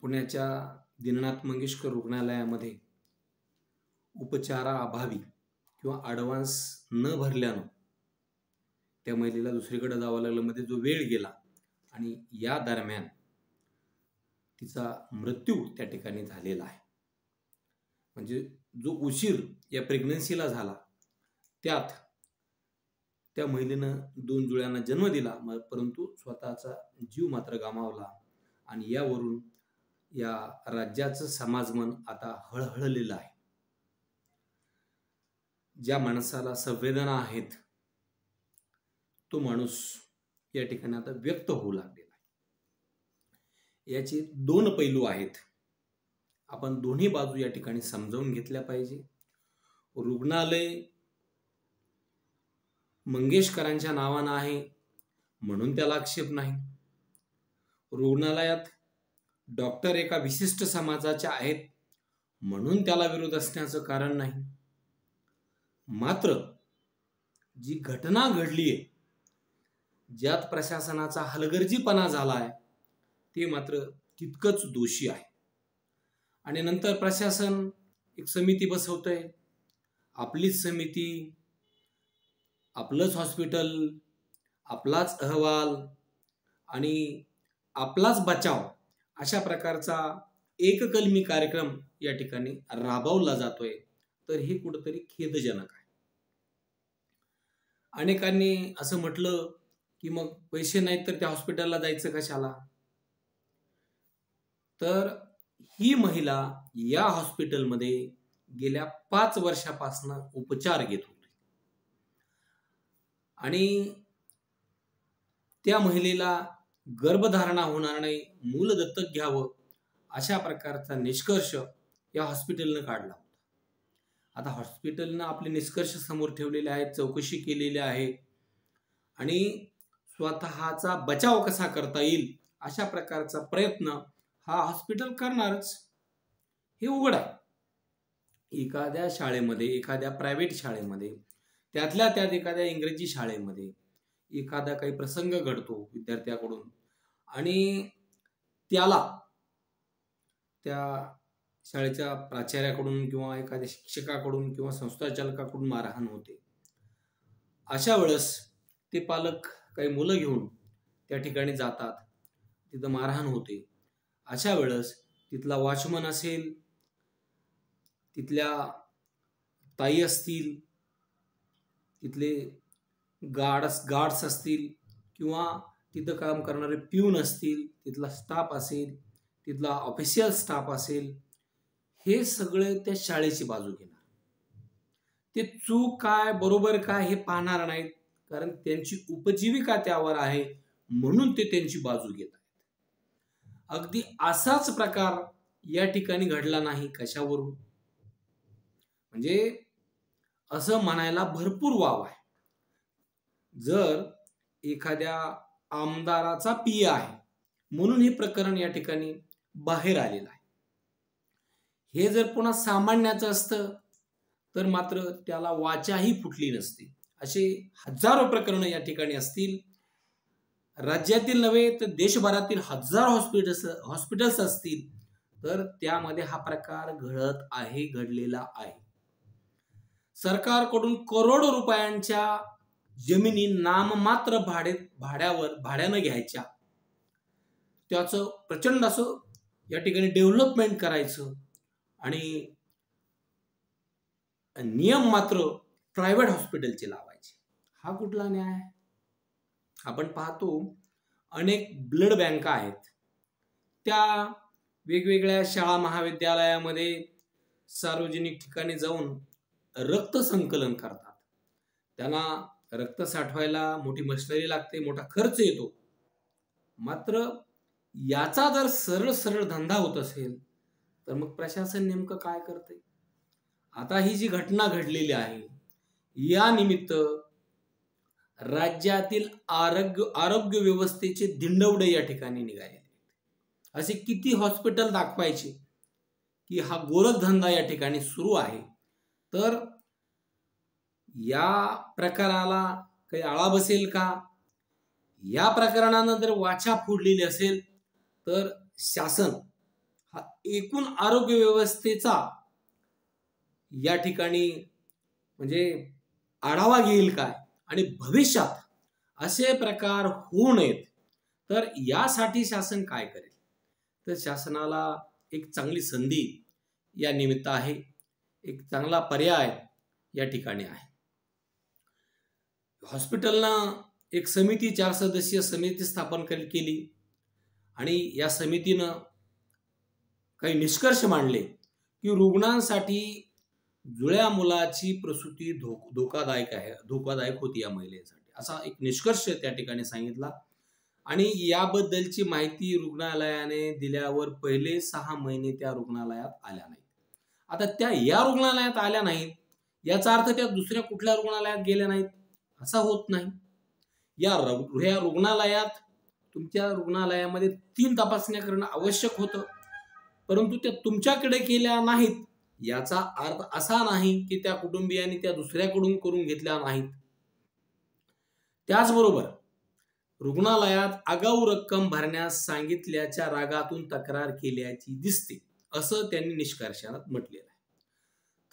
पुण्याच्या दीनानाथ मंगेशकर रुग्णालयामध्ये उपचाराअभावी किंवा ॲडव्हान्स न भरल्यानं त्या महिलेला दुसरीकडे जावं लागलं, मध्ये जो वेळ गेला आणि या दरम्यान तिचा मृत्यू त्या ठिकाणी झालेला आहे. म्हणजे जो उशीर या प्रेग्नन्सीला झाला त्यात त्या महिलेनं 2 जुळ्यांना जन्म दिला, परंतु स्वतःचा जीव मात्र गमावला. आणि यावरून या राज्याचं समाजमन आता हळहळलेलं आहे. ज्या माणसाला संवेदना आहेत तो माणूस या ठिकाणी आता व्यक्त होऊ लागलेला आहे. याचे 2 पैलू आहेत. आपण दोन्ही बाजू या ठिकाणी समजावून घेतल्या पाहिजे. रुग्णालय मंगेशकरांच्या नावानं आहे म्हणून त्याला आक्षेप नाही. रुग्णालयात डॉक्टर एका विशिष्ट समाजाचे आहेत म्हणून त्याला विरोध असण्याचं कारण नाही. मात्र जी घटना घडली आहे, ज्यात प्रशासनाचा हलगर्जीपणा झाला आहे, ते मात्र तितकंच दोषी आहे. आणि नंतर प्रशासन एक समिती बसवतंय, आपलीच समिती, आपलंच हॉस्पिटल, आपलाच अहवाल आणि आपलाच बचाव अशा प्रकारचा एककलमी कार्यक्रम या ठिकाणी राबवला जातोय. तर हे कुठंतरी खेदजनक आहे. अनेकांनी असं म्हटलं की मग पैसे नाहीत तर त्या हॉस्पिटलला जायचं कशाला. तर ही महिला या हॉस्पिटलमध्ये गेल्या 5 वर्षापासून उपचार घेत होती आणि त्या महिलेला गर्भधारणा होणार नाही, मूल दत्तक घ्यावं अशा प्रकारचा निष्कर्ष या हॉस्पिटलनं काढला होता. आता हॉस्पिटलनं आपले निष्कर्ष समोर ठेवलेले आहेत, चौकशी केलेली आहे आणि स्वतःचा बचाव कसा करता येईल अशा प्रकारचा प्रयत्न हा हॉस्पिटल करणारच, हे उघड आहे. एखाद्या शाळेमध्ये, एखाद्या प्रायव्हेट शाळेमध्ये, त्यातल्या त्यात एखाद्या इंग्रजी शाळेमध्ये एखादा काही प्रसंग घडतो विद्यार्थ्याकडून आणि त्याला त्या शाळेच्या प्राचार्याकडून किंवा एखाद्या शिक्षकाकडून किंवा संस्थाचालकाकडून मारहाण होते. अशा वेळेस ते पालक काही मुलं घेऊन त्या ठिकाणी जातात, तिथं मारहाण होते. अशा वेळेस तिथला वॉचमन असेल, तिथल्या ताई असतील, तिथले गार्ड्स असतील किंवा तिथं काम करणारे प्यून असतील, तिथला स्टाफ असेल, तिथला ऑफिशियल स्टाफ असेल, हे सगळे त्या शाळेची बाजू घेणार. ते चूक काय बरोबर काय हे पाहणार नाहीत, कारण त्यांची उपजीविका त्यावर आहे म्हणून ते त्यांची बाजू घेत आहेत. अगदी असाच प्रकार या ठिकाणी घडला नाही. कशावरून? म्हणजे असं म्हणायला भरपूर वाव आहे. जर एखाद्या आमदाराचा पीए आहे म्हणून हे प्रकरण या ठिकाणी बाहेर आलेलं आहे. हे जर पुन्हा सामान्याचं असतं तर मात्र त्याला वाचाही फुटली नसती. असे हजारो प्रकरणं या ठिकाणी असतील. राज्यातील नव्हे तर देशभरातील हजारो हॉस्पिटल्स असतील तर त्यामध्ये हा प्रकार घडत आहे, घडलेला आहे. सरकारकडून करोडो रुपयांच्या जमिनी नाममात्र भाड्यानं घ्यायच्या, त्याचं प्रचंड असं या ठिकाणी डेव्हलपमेंट करायचं आणि नियम मात्र प्रायव्हेट हॉस्पिटलचे लावायचे. हा कुठला न्याय? आपण पाहतो अनेक ब्लड बँका आहेत, त्या वेगवेगळ्या शाळा महाविद्यालयामध्ये सार्वजनिक ठिकाणी जाऊन रक्त संकलन करतात. त्यांना रक्त साठवायला मोठी मशिनरी लागते, मोठा खर्च येतो. मात्र याचा जर सरळ सरळ धंदा होत असेल तर मग प्रशासन नेमकं काय करते? आता ही जी घटना घडलेली आहे या निमित्त राज्यातील आरोग्य व्यवस्थेचे दिंडवडे या ठिकाणी निघाले. असे किती हॉस्पिटल दाखवायचे की हा गोरखधंदा या ठिकाणी सुरू आहे. तर या प्रकाराला काही आळा बसेल का? या प्रकरणानं जर वाचा फोडलेली असेल तर शासन हा एकूण आरोग्य व्यवस्थेचा या ठिकाणी म्हणजे आढावा घेईल काय आणि भविष्यात असे प्रकार होऊ नयेत तर यासाठी शासन काय करेल, तर शासनाला एक चांगली संधी या निमित्त आहे, एक चांगला पर्याय या ठिकाणी आहे. हॉस्पिटलनं एक समिती 4 सदस्यीय समिती स्थापन केली आणि या समितीनं काही निष्कर्ष मांडले की रुग्णांसाठी जुळ्या मुलाची प्रसूती धोकादायक होती या महिलेसाठी, असा एक निष्कर्ष त्या ठिकाणी सांगितला. आणि याबद्दलची माहिती रुग्णालयाने दिल्यावर पहिले 6 महिने त्या रुग्णालयात आल्या नाहीत. आता त्या या रुग्णालयात आल्या नाहीत याचा अर्थ त्या दुसऱ्या कुठल्या रुग्णालयात गेल्या नाहीत असा होत नाही. या रुग्णालयात तुमच्या रुग्णालयामध्ये 3 तपासण्या करणं आवश्यक होतं, परंतु त्या तुमच्याकडे केल्या नाहीत याचा अर्थ असा नाही की त्या कुटुंबियांनी त्या दुसऱ्याकडून करून घेतल्या नाहीत. त्याचबरोबर रुग्णालयात आगाऊ रक्कम भरण्यास सांगितल्याच्या रागातून तक्रार केल्याची दिसते असं त्यांनी निष्कर्षात म्हटलेलं आहे.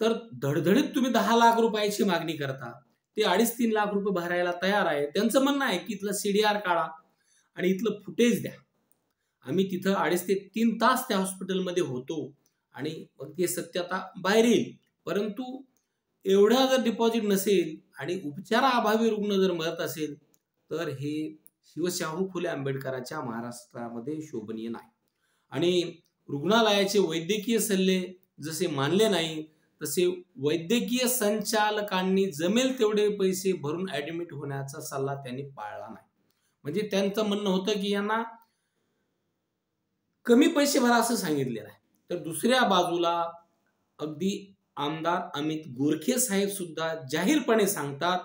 तर धडधडीत तुम्ही 10 लाख रुपयाची मागणी करता, ते 2.5-3 लाख रुपये भरायला तयार आहे. त्यांचं म्हणणं आहे की इथलं CDR काढा आणि इथलं फुटेज द्या. आम्ही तिथं 2.5 ते 3 तास त्या हॉस्पिटलमध्ये होतो आणि मग ते सत्यता बाहेर येईल. परंतु एवढा जर डिपॉझिट नसेल आणि उपचाराअभावी रुग्ण जर मरत असेल तर हे शिवशाहू फुले आंबेडकरांच्या महाराष्ट्रामध्ये शोभनीय नाही. आणि रुग्णालयाचे वैद्यकीय सल्ले जसे मानले नाही तसे वैद्यकीय संचालकांनी जमेल तेवढे पैसे भरून ऍडमिट होण्याचा सल्ला त्यांनी पाळला नाही. म्हणजे त्यांचं म्हणणं होतं की यांना कमी पैसे भरा असं सांगितलेलं आहे. तर दुसऱ्या बाजूला अगदी आमदार अमित गोरखे साहेब सुद्धा जाहीरपणे सांगतात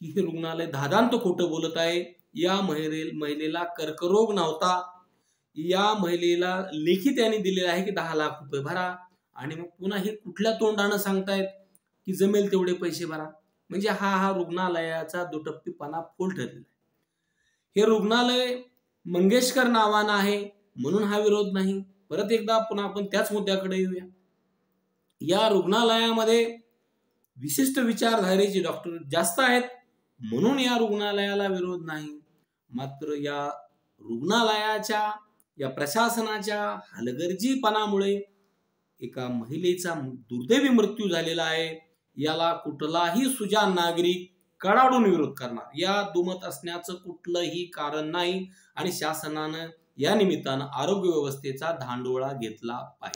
की हे रुग्णालय धादांत खोटं बोलत आहे. या महिलेला कर्करोग नव्हता. या महिलेला लेखी त्यांनी दिलेला आहे की 10 लाख रुपये भरा आणि मग पुन्हा हे कुठल्या तोंडानं सांगतायत की जमेल तेवढे पैसे भरा. म्हणजे हा रुग्णालयाचा दुटप्पीपणा फोल ठरलेला आहे. हे रुग्णालय मंगेशकर नावानं आहे म्हणून हा विरोध नाही. परत एकदा पुन्हा आपण त्याच मुद्द्याकडे येऊया. या रुग्णालयामध्ये विशिष्ट विचारधारेचे डॉक्टर जास्त आहेत म्हणून या रुग्णालयाला विरोध नाही. मात्र या रुग्णालयाच्या या प्रशासनाच्या हलगर्जीपणामुळे एका महिलेचा दुर्दैवी मृत्यू झालेला आहे. याला कुठलाही सुजाण नागरिक कडाडून विरोध करणार, या दुमत असण्याचं कुठलंही कारण नाही. आणि शासनानं या निमित्तानं आरोग्य व्यवस्थेचा धांडोळा घेतला पाहिजे.